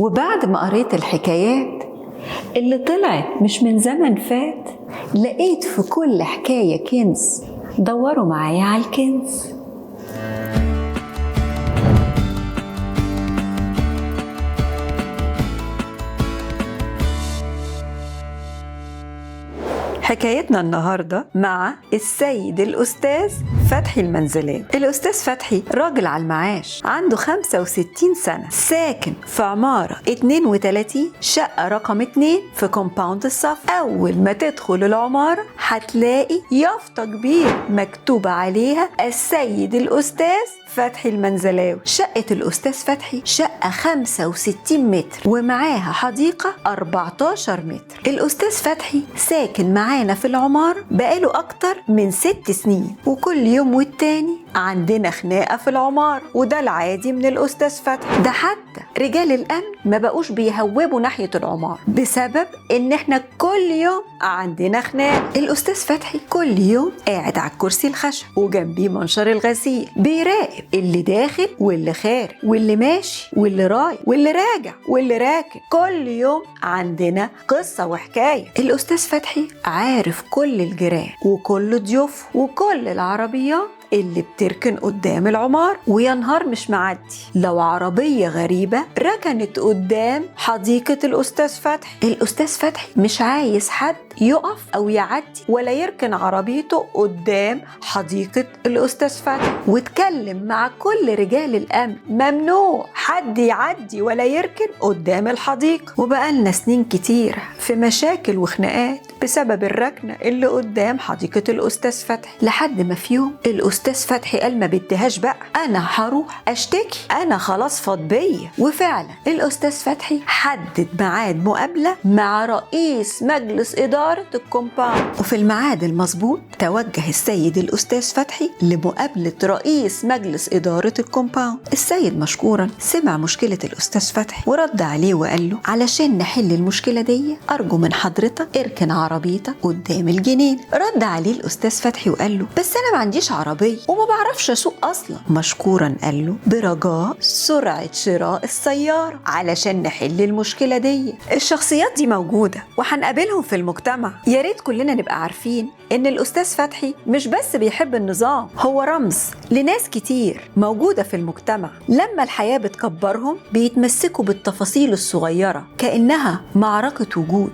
وبعد ما قريت الحكايات اللي طلعت مش من زمن فات، لقيت في كل حكاية كنز. دوروا معايا على الكنز. حكايتنا النهاردة مع السيد الأستاذ فتحي المنزلات. الأستاذ فتحي راجل على المعاش، عنده 65 سنة، ساكن في عمارة 32 شقة رقم 2 في كومباوند الصف. أول ما تدخل العمارة هتلاقي يافطة كبيرة مكتوب عليها السيد الأستاذ فتحي المنزلاوي. شقة الأستاذ فتحي شقة 65 متر ومعاها حديقة 14 متر. الأستاذ فتحي ساكن معانا في العمارة بقاله أكتر من 6 سنين، وكل يوم والتاني عندنا خناقة في العمارة، وده العادي من الأستاذ فتحي. ده حتى رجال الأمن ما بقوش بيهوبوا ناحية العمارة بسبب إن احنا كل يوم عندنا خناقة. الأستاذ فتحي كل يوم قاعد على الكرسي الخشب وجنبيه منشر الغسيل، بيراقب اللي داخل واللي خارج واللي ماشي واللي رايح واللي راجع واللي راكب. كل يوم عندنا قصة وحكاية. الأستاذ فتحي عارف كل الجيران وكل ضيوف وكل العربيات اللي بتركن قدام العمار، ويا نهار مش معدي لو عربية غريبة ركنت قدام حديقة الأستاذ فتحي. الأستاذ فتحي مش عايز حد يقف أو يعدي ولا يركن عربيته قدام حديقة الأستاذ فتحي، واتكلم مع كل رجال الأمن ممنوع حد يعدي ولا يركن قدام الحديقة. وبقالنا سنين كتير في مشاكل وخناقات بسبب الركنة اللي قدام حديقة الأستاذ فتحي، لحد ما في يوم الأستاذ فتحي قال ما بديهاش بقى، أنا هروح أشتكي، أنا خلاص فاض بيا. وفعلا الأستاذ فتحي حدد ميعاد مقابلة مع رئيس مجلس إدارة الكومباوند، وفي الميعاد المظبوط توجه السيد الأستاذ فتحي لمقابلة رئيس مجلس إدارة الكومباوند. السيد مشكورا سمع مشكلة الأستاذ فتحي ورد عليه وقال له علشان نحل المشكلة دي أرجو من حضرتك اركن عربيتك قدام الجنين. رد عليه الأستاذ فتحي وقال له بس أنا ما عنديش عربية وما بعرفش أسوق أصلا. مشكورا قال له برجاء سرعة شراء السيارة علشان نحل المشكلة دي. الشخصيات دي موجودة وهنقابلهم في المجتمع. يا ريت كلنا نبقى عارفين إن الأستاذ فتحي مش بس بيحب النظام، هو رمز لناس كتير موجودة في المجتمع. لما الحياة بتكبرهم بيتمسكوا بالتفاصيل الصغيرة كأنها معركة وجود.